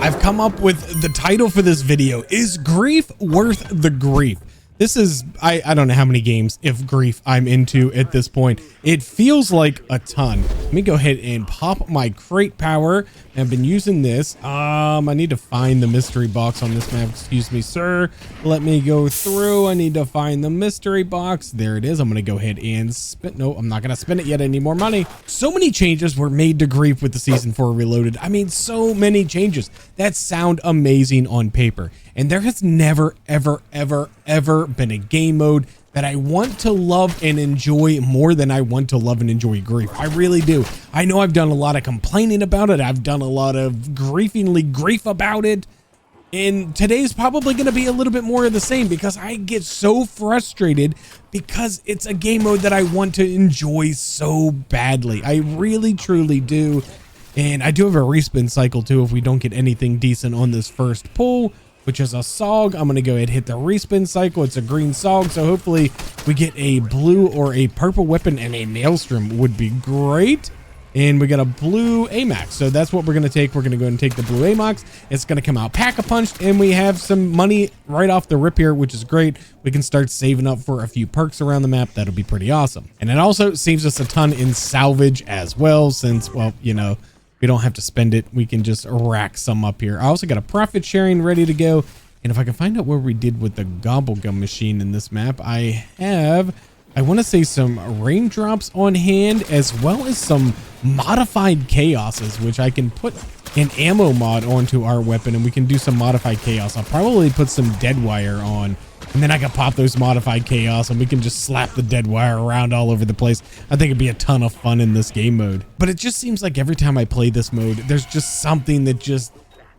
I've come up with the title for this video. Is grief worth the grief? This is, I don't know how many games, if grief, I'm into at this point. It feels like a ton. Let me go ahead and pop my crate power. I've been using this. I need to find the mystery box on this map. Excuse me, sir. Let me go through. I need to find the mystery box. There it is. I'm going to go ahead and spin. No, I'm not going to spin it yet. I need more money. So many changes were made to grief with the Season 4 Reloaded. I mean, so many changes that sound amazing on paper. And there has never, ever, ever, ever been a game mode that I want to love and enjoy more than I want to love and enjoy grief. I really do. I know I've done a lot of complaining about it. I've done a lot of griefingly grief about it. And today's probably going to be a little bit more of the same because I get so frustrated because it's a game mode that I want to enjoy so badly. I really, truly do. And I do have a respin cycle too if we don't get anything decent on this first pull, which is a SOG. I'm going to go ahead and hit the respin cycle. It's a green SOG, so hopefully we get a blue or a purple weapon, and a Maelstrom would be great. And we got a blue AMAX, so that's what we're going to take. We're going to go ahead and take the blue AMAX. It's going to come out pack-a-punched, and we have some money right off the rip here, which is great. We can start saving up for a few perks around the map. That'll be pretty awesome. And it also saves us a ton in salvage as well, since, well, you know, we don't have to spend it. We can just rack some up here. I also got a profit sharing ready to go. And if I can find out what we did with the gobblegum machine in this map, I want to say some raindrops on hand, as well as some modified chaoses, which I can put an ammo mod onto our weapon and we can do some modified chaos. I'll probably put some dead wire on, and then I can pop those modified chaos and we can just slap the dead wire around all over the place. I think it'd be a ton of fun in this game mode. But it just seems like every time I play this mode, there's just something that just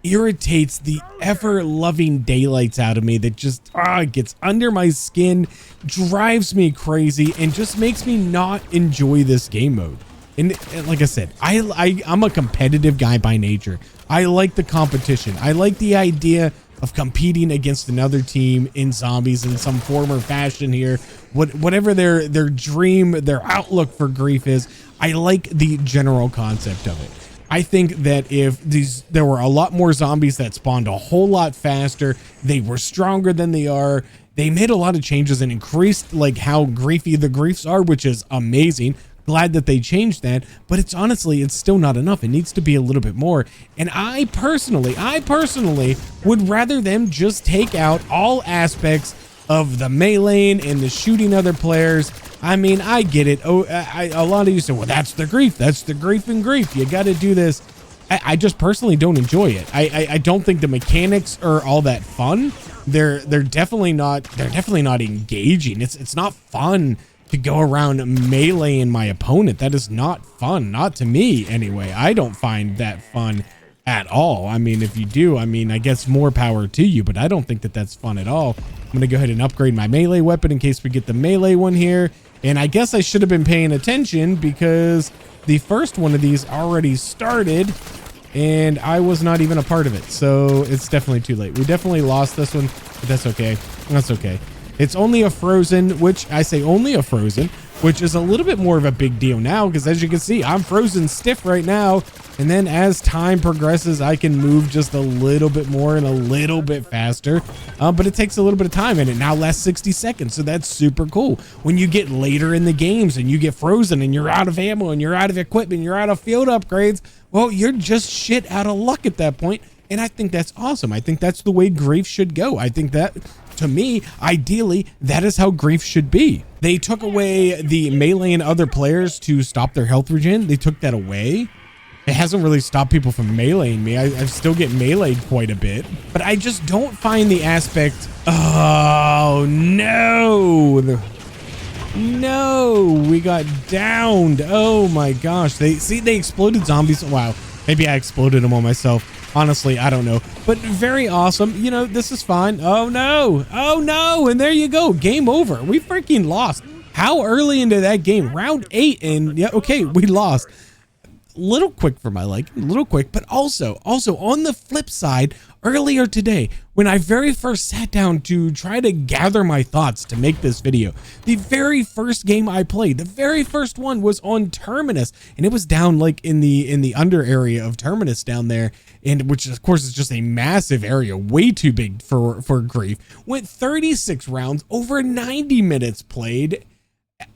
irritates the ever-loving daylights out of me, that just gets under my skin, drives me crazy, and just makes me not enjoy this game mode. And like I said, I'm a competitive guy by nature. I like the competition. I like the idea of competing against another team in zombies in some form or fashion here. Whatever their dream, their outlook for grief is, I like the general concept of it. I think that if there were a lot more zombies that spawned a whole lot faster, they were stronger than they are. They made a lot of changes and increased like how griefy the griefs are, which is amazing. Glad that they changed that, but it's still not enough. It needs to be a little bit more. And I personally would rather them just take out all aspects of the meleeing and the shooting other players. I mean, I get it. A lot of you say, well, that's the grief. That's the grief and grief. You got to do this. I just personally don't enjoy it. I don't think the mechanics are all that fun. They're definitely not engaging. It's not fun to go around meleeing my opponent. That is not fun. Not to me anyway. I don't find that fun at all. I mean, if you do, I mean, I guess more power to you, but I don't think that that's fun at all. I'm going to go ahead and upgrade my melee weapon in case we get the melee one here. And I guess I should have been paying attention because the first one of these already started and I was not even a part of it. So it's definitely too late. We definitely lost this one, but that's okay. That's okay. It's only a frozen, which I say only a frozen, which is a little bit more of a big deal now because as you can see, I'm frozen stiff right now. And then as time progresses, I can move just a little bit more and a little bit faster. But it takes a little bit of time and it now lasts 60 seconds. So that's super cool. When you get later in the games and you get frozen and you're out of ammo and you're out of equipment, you're out of field upgrades, well, you're just shit out of luck at that point. And I think that's awesome. I think that's the way grief should go. I think that, to me, ideally, that is how grief should be. They took away the melee and other players to stop their health regen. They took that away. It hasn't really stopped people from meleeing me. I still get meleeed quite a bit, but I just don't find the aspect. Oh no. No, we got downed. Oh my gosh. They exploded zombies. Wow. Maybe I exploded them on myself. Honestly, I don't know, but very awesome. You know, this is fine. Oh no. Oh no. And there you go. Game over. We freaking lost. How early into that game? Round 8. And yeah, okay, we lost. little quick for my liking, a little quick, but also on the flip side, earlier today, when I very first sat down to try to gather my thoughts to make this video, the very first game I played, the very first one was on Terminus, and it was down like in the under area of Terminus down there, and which of course is just a massive area, way too big for Grief. Went 36 rounds, over 90 minutes played.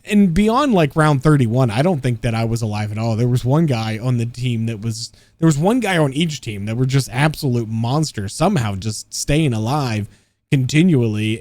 And beyond like round 31, I don't think that I was alive at all. There was one guy on the team there was one guy on each team that were just absolute monsters, somehow just staying alive continually.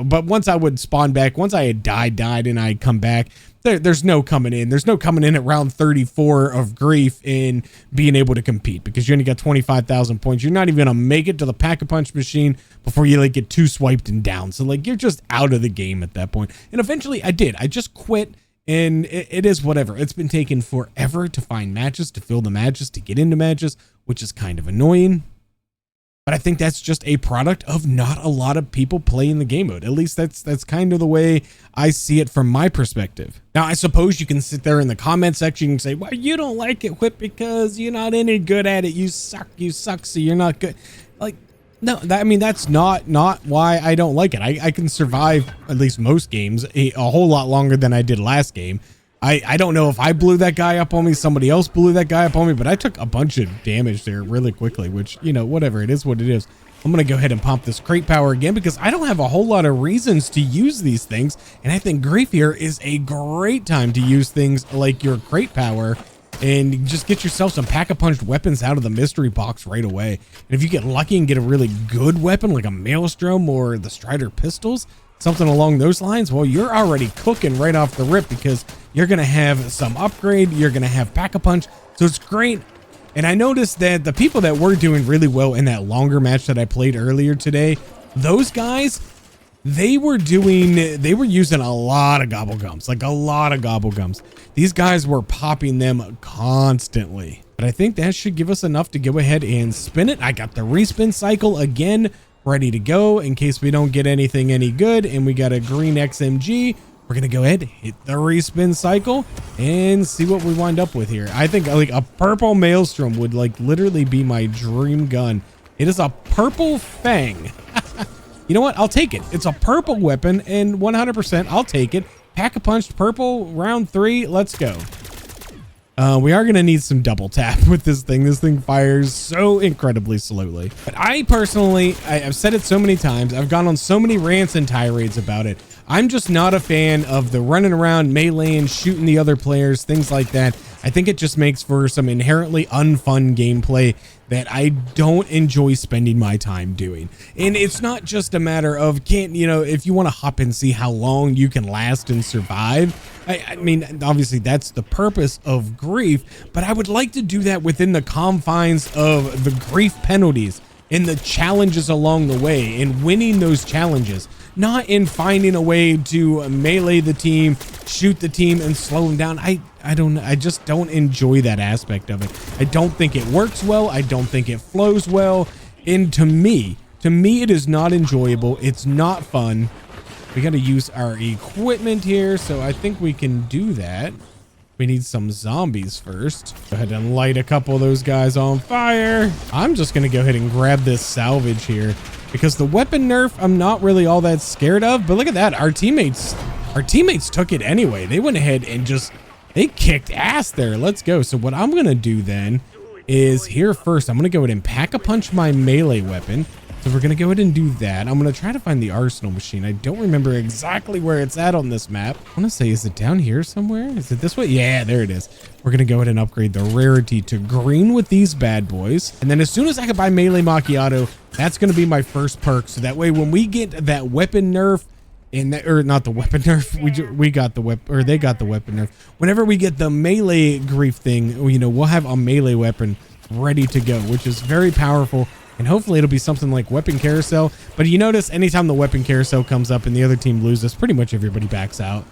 But once I would spawn back, once I had died and I'd come back, there's no coming in. There's no coming in at round 34 of Grief and being able to compete, because you only got 25,000 points. You're not even gonna make it to the Pack-a-Punch machine before you like get 2 swiped and down. So like you're just out of the game at that point. And eventually I did. I just quit, and it is whatever. It's been taking forever to find matches, to fill the matches, to get into matches, which is kind of annoying. But I think that's just a product of not a lot of people playing the game mode. At least that's kind of the way I see it from my perspective. Now, I suppose you can sit there in the comment section and say, well, you don't like it, Whip, because you're not any good at it. You suck, so you're not good. Like, no, I mean, that's not why I don't like it. I can survive at least most games a whole lot longer than I did last game. I don't know if I blew that guy up on me, somebody else blew that guy up on me, but I took a bunch of damage there really quickly, which, you know, whatever, it is what it is. I'm going to go ahead and pump this crate power again, because I don't have a whole lot of reasons to use these things, and I think Grief here is a great time to use things like your crate power and just get yourself some Pack-a-Punch weapons out of the mystery box right away. And if you get lucky and get a really good weapon like a Maelstrom or the Strider pistols, something along those lines, well, you're already cooking right off the rip, because you're going to have some upgrade, you're going to have Pack-a-Punch, so it's great. And I noticed that the people that were doing really well in that longer match that I played earlier today, those guys, they were using a lot of gobblegums, like a lot of gobblegums. These guys were popping them constantly. But I think that should give us enough to go ahead and spin it. I got the respin cycle again ready to go in case we don't get anything any good, and we got a green XMG. We're gonna go ahead, hit the respin cycle, and see what we wind up with here. I think like a purple Maelstrom would like literally be my dream gun. It is a purple Fang. You know what? I'll take it. It's a purple weapon, and 100% I'll take it. Pack-a-Punch purple, round 3. Let's go. We are going to need some double tap with this thing. This thing fires so incredibly slowly. But I personally, I've said it so many times, I've gone on so many rants and tirades about it. I'm just not a fan of the running around, meleeing, shooting the other players, things like that. I think it just makes for some inherently unfun gameplay that I don't enjoy spending my time doing. And it's not just a matter of, if you want to hop and see how long you can last and survive, I mean, obviously that's the purpose of Grief, but I would like to do that within the confines of the Grief penalties and the challenges along the way and winning those challenges, not in finding a way to melee the team, shoot the team, and slow them down. I just don't enjoy that aspect of it. I don't think it works well. I don't think it flows well. And to me, it is not enjoyable. It's not fun. We got to use our equipment here, so I think we can do that. We need some zombies first. Go ahead and light a couple of those guys on fire. I'm just going to go ahead and grab this salvage here, because the weapon nerf I'm not really all that scared of. But look at that. Our teammates took it anyway. They went ahead and they kicked ass there. Let's go. So what I'm going to do then is here first, I'm going to go ahead and Pack-a-Punch my melee weapon. So we're going to go ahead and do that. I'm going to try to find the arsenal machine. I don't remember exactly where it's at on this map. I want to say, is it down here somewhere? Is it this way? Yeah, there it is. We're going to go ahead and upgrade the rarity to green with these bad boys. And then as soon as I can buy melee macchiato, that's going to be my first perk. So that way, when we get that weapon nerf, or not the weapon nerf, we got the weapon, or they got the weapon nerf. Whenever we get the melee Grief thing, we'll have a melee weapon ready to go, which is very powerful. And hopefully it'll be something like weapon carousel. But you notice anytime the weapon carousel comes up and the other team loses, pretty much everybody backs out.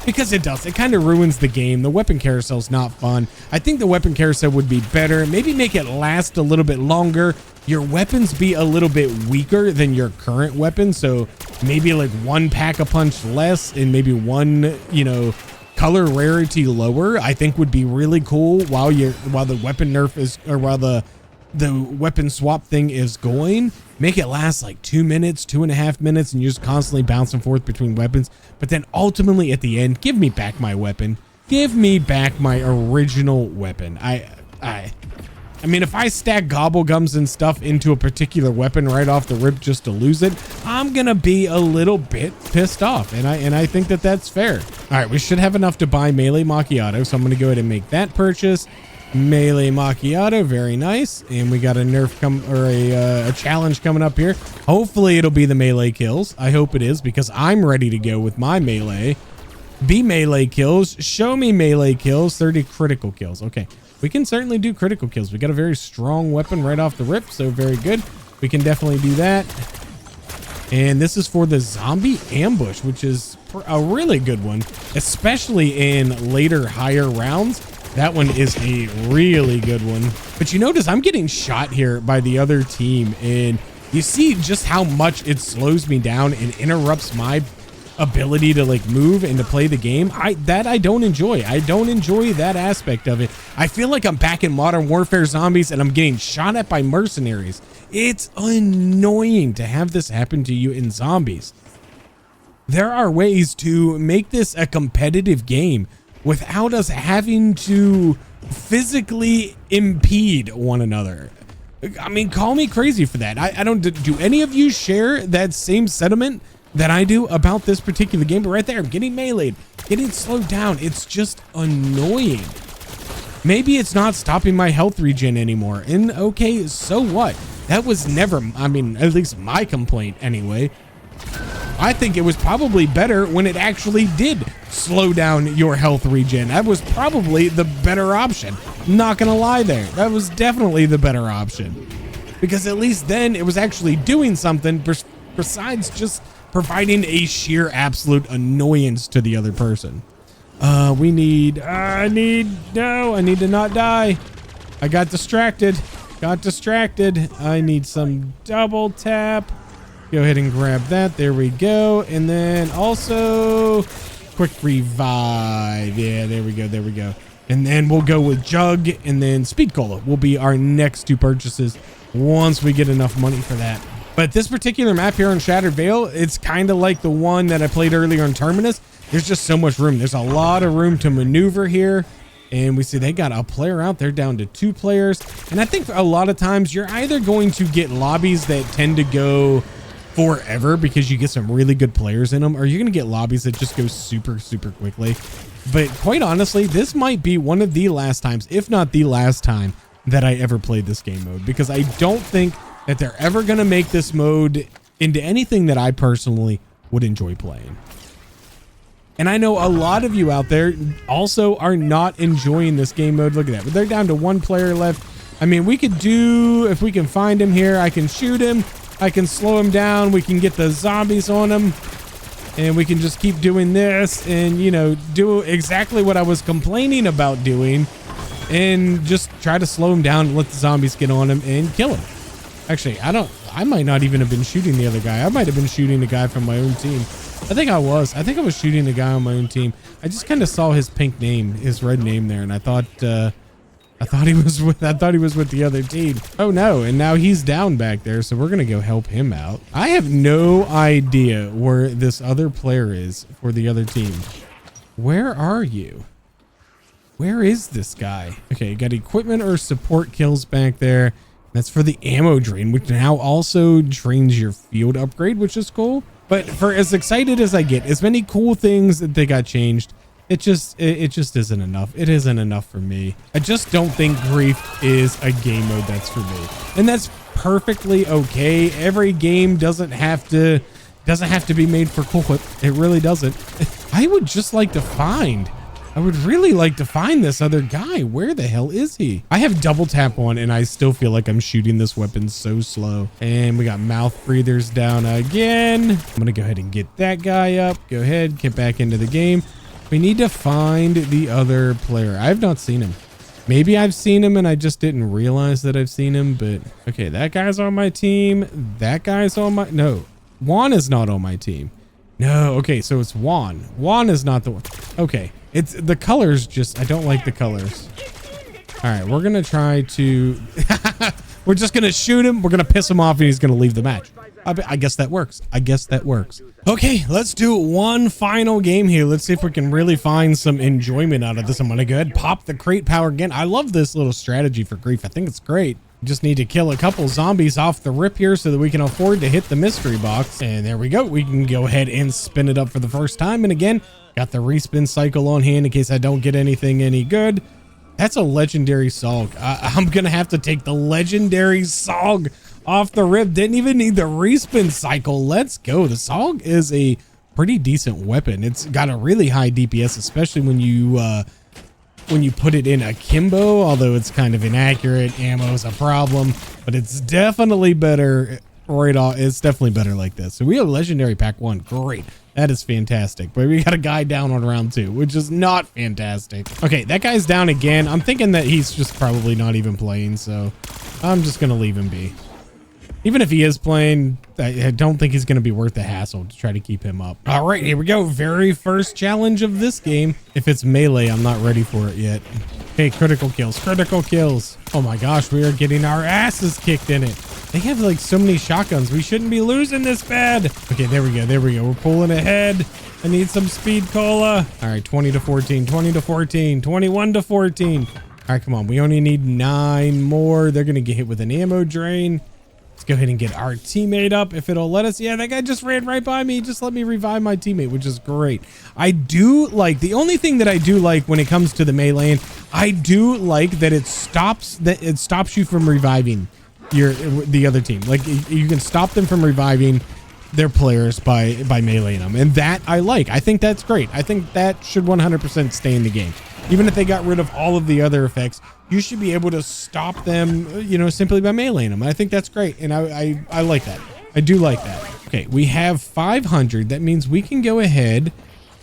Because it does. It kind of ruins the game. The weapon carousel is not fun. I think the weapon carousel would be better. Maybe make it last a little bit longer. Your weapons be a little bit weaker than your current weapon. So maybe like one Pack-a-Punch less and maybe one, color rarity lower, I think would be really cool while the weapon nerf is, or while the weapon swap thing is going. Make it last like 2 minutes, 2.5 minutes, and you're just constantly bouncing forth between weapons. But then ultimately at the end, give me back my weapon. Give me back my original weapon. I mean, if I stack gobblegums and stuff into a particular weapon right off the rip just to lose it, I'm gonna be a little bit pissed off, and I think that that's fair. All right, we should have enough to buy melee macchiato, so I'm gonna go ahead and make that purchase. Melee macchiato, very nice. And we got a nerf a challenge coming up here. Hopefully it'll be the melee kills. I hope it is, because I'm ready to go with my melee. Be melee kills. Show me melee kills. 30 critical kills. Okay, we can certainly do critical kills. We got a very strong weapon right off the rip, so very good. We can definitely do that. And this is for the zombie ambush, which is a really good one, especially in later higher rounds. That one is a really good one. But you notice I'm getting shot here by the other team, and you see just how much it slows me down and interrupts my ability to like move and to play the game. I don't enjoy. I don't enjoy that aspect of it. I feel like I'm back in Modern Warfare Zombies and I'm getting shot at by mercenaries. It's annoying to have this happen to you in Zombies. There are ways to make this a competitive game without us having to physically impede one another. I mean, call me crazy for that. I don't, do any of you share that same sentiment that I do about this particular game? But right there, I'm getting meleeed, getting slowed down. It's just annoying. Maybe it's not stopping my health regen anymore. And okay, so what? That was never, I mean, at least my complaint anyway. I think it was probably better when it actually did slow down your health regen. That was probably the better option. Not gonna lie there. That was definitely the better option. Because at least then it was actually doing something besides just providing a sheer absolute annoyance to the other person. I need to not die. I got distracted. I need some double tap. Go ahead and grab that. There we go. And then also quick revive. Yeah, there we go. And then we'll go with Jug, and then Speed Cola will be our next two purchases once we get enough money for that. But this particular map here on Shattered Vale, it's kind of like the one that I played earlier on Terminus. There's just so much room. There's a lot of room to maneuver here. And we see they got a player out there down to 2 players. And I think a lot of times you're either going to get lobbies that tend to go forever because you get some really good players in them, or you're going to get lobbies that just go super quickly. But quite honestly, this might be one of the last times, if not the last time, that I ever played this game mode, because I don't think that they're ever going to make this mode into anything that I personally would enjoy playing. And I know a lot of you out there also are not enjoying this game mode. Look at that. But they're down to 1 player left. I mean, we could do, if we can find him here, I can shoot him. I can slow him down. We can get the zombies on him. And we can just keep doing this and, you know, do exactly what I was complaining about doing. And just try to slow him down and let the zombies get on him and kill him. Actually, I might not even have been shooting the other guy. I might have been shooting the guy from my own team. I think I was shooting the guy on my own team. I just kind of saw his pink name, his red name there, and I thought he was with the other team. Oh no, and now he's down back there, so we're gonna go help him out. I have no idea where this other player is for the other team. Where are you? Where is this guy? Okay, got equipment or support kills back there. That's for the ammo drain, which now also drains your field upgrade, which is cool. But for as excited as I get, as many cool things that they got changed, it just isn't enough. It isn't enough for me. I just don't think Grief is a game mode that's for me. And that's perfectly okay. Every game doesn't have to be made for cool. It really doesn't. I would just like to find, I would really like to find this other guy. Where the hell is he? I have double tap on and I still feel like I'm shooting this weapon so slow. And we got mouth breathers down again. I'm gonna go ahead and get that guy up. Go ahead, get back into the game. We need to find the other player. I have not seen him. Maybe I've seen him and I just didn't realize that I've seen him, but okay, that guy's on my team. That guy's on my, no, Juan is not on my team. No, okay, so it's Juan. Juan is not the one. Okay. It's the colors just, I don't like the colors. All right, we're going to try to, we're just going to shoot him. We're going to piss him off and he's going to leave the match. I guess that works. I guess that works. Okay, let's do one final game here. Let's see if we can really find some enjoyment out of this. I'm going to go ahead and pop the crate power again. I love this little strategy for Grief. I think it's great. Just need to kill a couple zombies off the rip here so that we can afford to hit the mystery box. And there we go. We can go ahead and spin it up for the first time. And again, got the respin cycle on hand in case I don't get anything any good. That's a legendary Sog. I'm going to have to take the legendary Sog off the rip. Didn't even need the respin cycle. Let's go. The Sog is a pretty decent weapon. It's got a really high DPS, especially when you put it in akimbo, although it's kind of inaccurate. Ammo is a problem, but it's definitely better right off. It's definitely better like this. So we have legendary pack 1. Great. That is fantastic. But we got a guy down on round 2, which is not fantastic. Okay, that guy's down again. I'm thinking that he's just probably not even playing, so I'm just going to leave him be. Even if he is playing, I don't think he's going to be worth the hassle to try to keep him up. All right, here we go. Very first challenge of this game. If it's melee, I'm not ready for it yet. Okay, critical kills, critical kills. Oh my gosh, we are getting our asses kicked in it. They have like so many shotguns. We shouldn't be losing this bad. Okay, there we go. There we go. We're pulling ahead. I need some speed cola. All right, 20 to 14, 20 to 14, 21 to 14. All right, come on. We only need 9 more. They're going to get hit with an ammo drain. Let's go ahead and get our teammate up if it'll let us. Yeah, that guy just ran right by me. Just let me revive my teammate, which is great. I do like, the only thing that I do like when it comes to the melee, I do like that it stops you from reviving the other team. Like you can stop them from reviving their players by meleeing them, and that I like. I think that's great. I think that should 100% stay in the game. Even if they got rid of all of the other effects, you should be able to stop them, you know, simply by meleeing them. I think that's great, and I like that. I do like that. Okay, we have 500. That means we can go ahead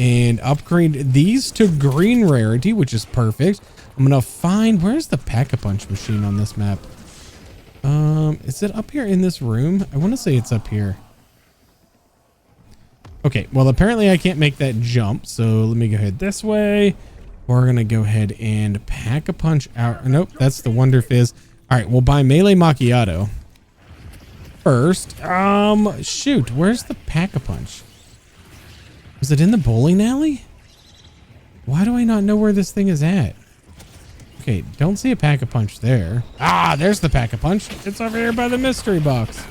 and upgrade these to green rarity, which is perfect. I'm gonna find, where's the pack-a-punch machine on this map? Is it up here in this room? I want to say it's up here. Okay, well, apparently I can't make that jump, so let me go ahead this way. We're gonna go ahead and pack-a-punch out. Nope, that's the Wonder Fizz. All right, we'll buy melee macchiato first. Shoot, where's the pack-a-punch? Was it in the bowling alley? Why do I not know where this thing is at? Okay, don't see a pack-a-punch there. Ah, there's the pack-a-punch. It's over here by the mystery box.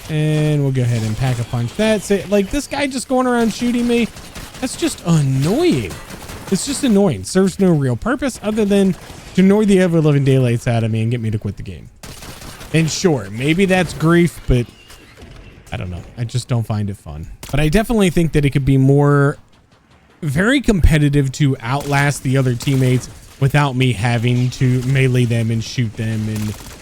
And we'll go ahead and pack-a-punch that. Say, like, this guy just going around shooting me, that's just annoying. It's just annoying. Serves no real purpose other than to annoy the ever-living daylights out of me and get me to quit the game. And sure, maybe that's grief, but I don't know. I just don't find it fun. But I definitely think that it could be more very competitive to outlast the other teammates without me having to melee them and shoot them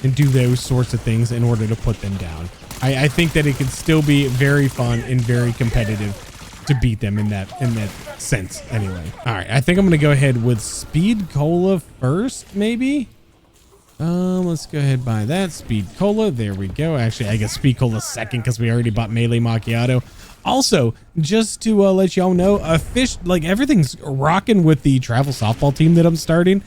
and do those sorts of things in order to put them down. I think that it could still be very fun and very competitive to beat them in that sense anyway. All right, I think I'm gonna go ahead with speed cola first, maybe. Let's go ahead and buy that speed cola. There we go. Actually, I guess speed cola second because we already bought melee macchiato. Also, just to let y'all know, like everything's rocking with the travel softball team that I'm starting.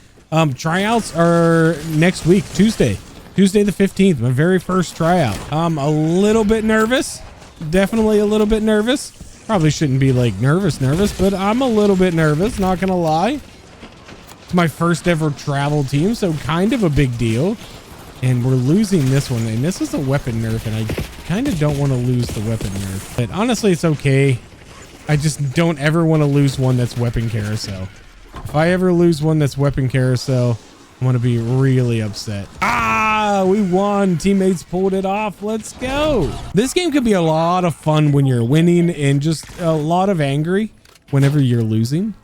Tryouts are next week, Tuesday the 15th, my very first tryout. I'm a little bit nervous, definitely a little bit nervous. Probably shouldn't be like nervous, but I'm a little bit nervous, not gonna lie. It's my first ever travel team, so kind of a big deal. And we're losing this one, and this is a weapon nerf, and I kind of don't want to lose the weapon nerf. But honestly, it's okay. I just don't ever want to lose one that's weapon carousel. If I ever lose one that's weapon carousel, I'm going to be really upset. Ah, we won. Teammates pulled it off. Let's go. This game could be a lot of fun when you're winning and just a lot of angry whenever you're losing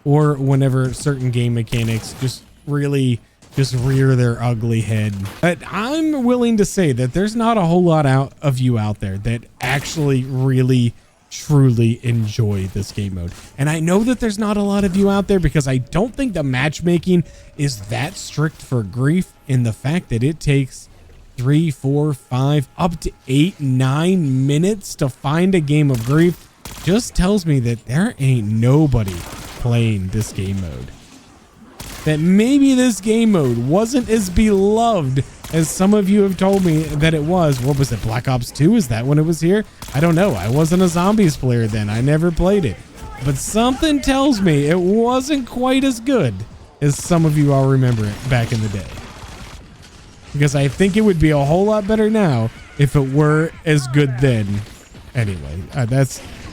or whenever certain game mechanics just really just rear their ugly head. But I'm willing to say that there's not a whole lot of you out there that actually really truly enjoy this game mode. And I know that there's not a lot of you out there because I don't think the matchmaking is that strict for grief, in the fact that it takes 3, 4, 5, up to 8, 9 minutes to find a game of grief just tells me that there ain't nobody playing this game mode. That maybe this game mode wasn't as beloved as some of you have told me that it was. What was it, Black Ops 2? Is that when it was here? I don't know. I wasn't a Zombies player then. I never played it. But something tells me it wasn't quite as good as some of you all remember it back in the day. Because I think it would be a whole lot better now if it were as good then. Anyway,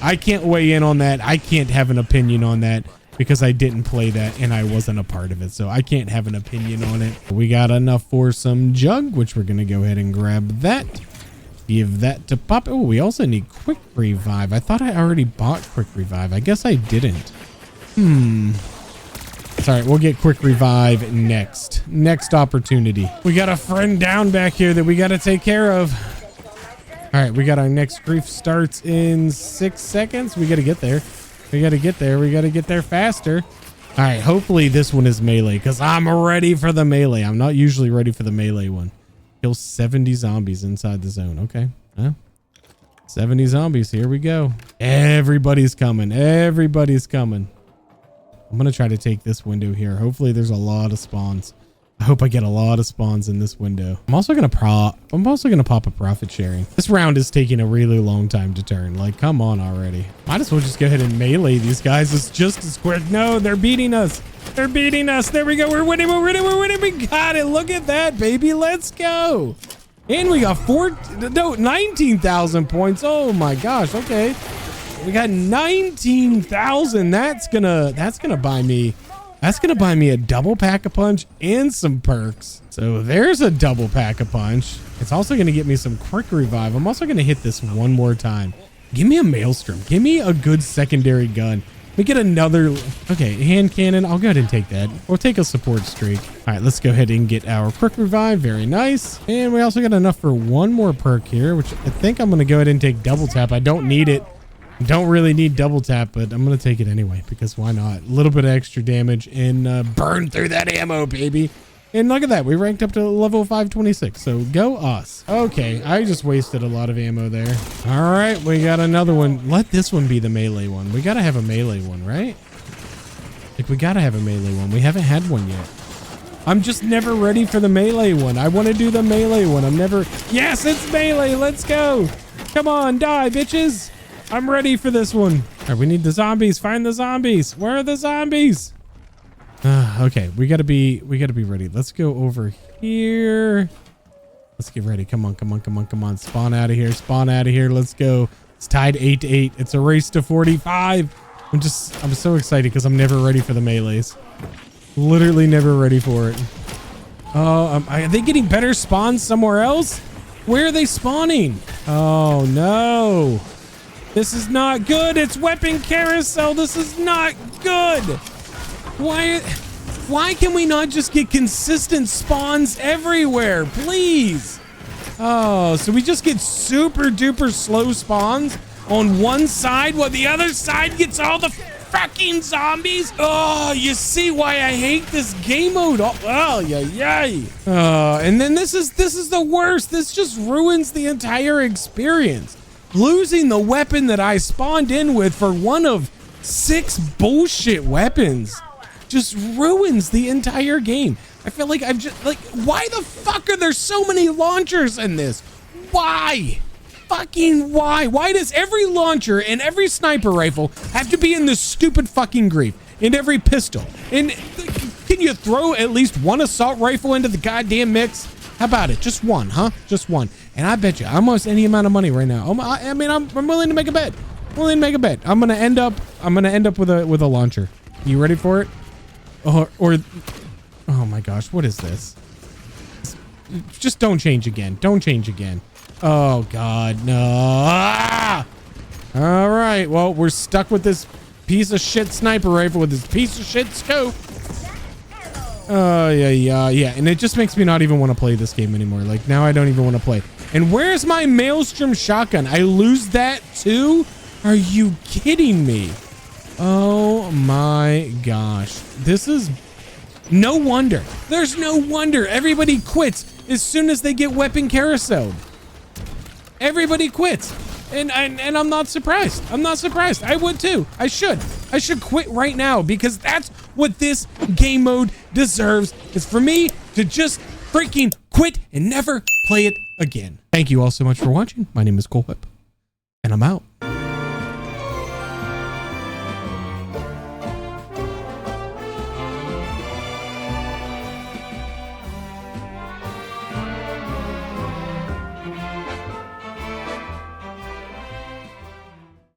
I can't weigh in on that. I can't have an opinion on that because I didn't play that and I wasn't a part of it. So I can't have an opinion on it. We got enough for some jug, which we're going to go ahead and grab that. Give that to Pop. Oh, we also need quick revive. I thought I already bought quick revive. I guess I didn't. It's all right. We'll get quick revive next opportunity. We got a friend down back here that we got to take care of. All right, we got our next grief starts in 6 seconds. We got to get there. We got to get there. We got to get there faster. All right, hopefully this one is melee because I'm ready for the melee. I'm not usually ready for the melee one. Kill 70 zombies inside the zone. Okay. 70 zombies. Here we go. Everybody's coming. Everybody's coming. I'm going to try to take this window here. Hopefully there's a lot of spawns. I hope I get a lot of spawns in this window. I'm also going to pop a profit sharing. This round is taking a really long time to turn. Like, come on already. Might as well just go ahead and melee these guys. It's just as quick. No, they're beating us. They're beating us. There we go. We're winning. We're winning. We're winning. We got it. Look at that, baby. Let's go. And we got 19,000 points. Oh my gosh. Okay. We got 19,000. That's gonna buy me a double pack a punch and some perks. So there's a double pack a punch. It's also gonna get me some quick revive. I'm also gonna hit this one more time. Give me a maelstrom. Give me a good secondary gun. We get another. Okay, hand cannon. I'll go ahead and take that. We'll take a support streak. All right, let's go ahead and get our quick revive. Very nice. And we also got enough for one more perk here, which I think I'm gonna go ahead and take double tap. I don't need it. Don't really need double tap, but I'm going to take it anyway because why not? A little bit of extra damage and burn through that ammo, baby. And look at that. We ranked up to level 526. So go us. Okay. I just wasted a lot of ammo there. All right. We got another one. Let this one be the melee one. We got to have a melee one, right? Like we got to have a melee one. We haven't had one yet. I'm just never ready for the melee one. I want to do the melee one. I'm never. Yes, it's melee. Let's go. Come on. Die, bitches. I'm ready for this one. All right, we need the zombies. Find the zombies. Where are the zombies? Okay, we gotta be ready. Let's go over here. Let's get ready. Come on, come on, come on, come on. Spawn out of here. Spawn out of here. Let's go. It's tied 8-8. It's a race to 45. I'm so excited because I'm never ready for the melees. Literally never ready for it. Are they getting better spawns somewhere else? Where are they spawning? Oh no. This is not good. It's weapon carousel. This is not good. Why can we not just get consistent spawns everywhere, please? Oh, so we just get super duper slow spawns on one side while the other side gets all the fucking zombies? Oh, you see why I hate this game mode. Oh, yay. And then this is the worst. This just ruins the entire experience. Losing the weapon that I spawned in with for one of 6 bullshit weapons just ruins the entire game. I feel like I've just like, why the fuck are there so many launchers in this? Why? Fucking why? Why does every launcher and every sniper rifle have to be in this stupid fucking grief? And every pistol? And can you throw at least one assault rifle into the goddamn mix? How about it? Just one, huh? Just one. And I bet you almost any amount of money right now. I mean, I'm willing to make a bet. I'm gonna end up with a launcher. You ready for it? Or oh my gosh, what is this? Just don't change again. Don't change again. Oh God, no. Ah! All right, well, we're stuck with this piece of shit sniper rifle with this piece of shit scope. Oh, yeah. And it just makes me not even want to play this game anymore. Like, now I don't even want to play. And where's my Maelstrom shotgun? I lose that too? Are you kidding me? Oh my gosh. This is no wonder. There's no wonder everybody quits as soon as they get weapon carouseled. Everybody quits. And I'm not surprised. I'm not surprised. I would too. I should. I should quit right now because that's what this game mode deserves, is for me to just freaking quit and never play it again. Thank you all so much for watching. My name is Cole Whip, and I'm out.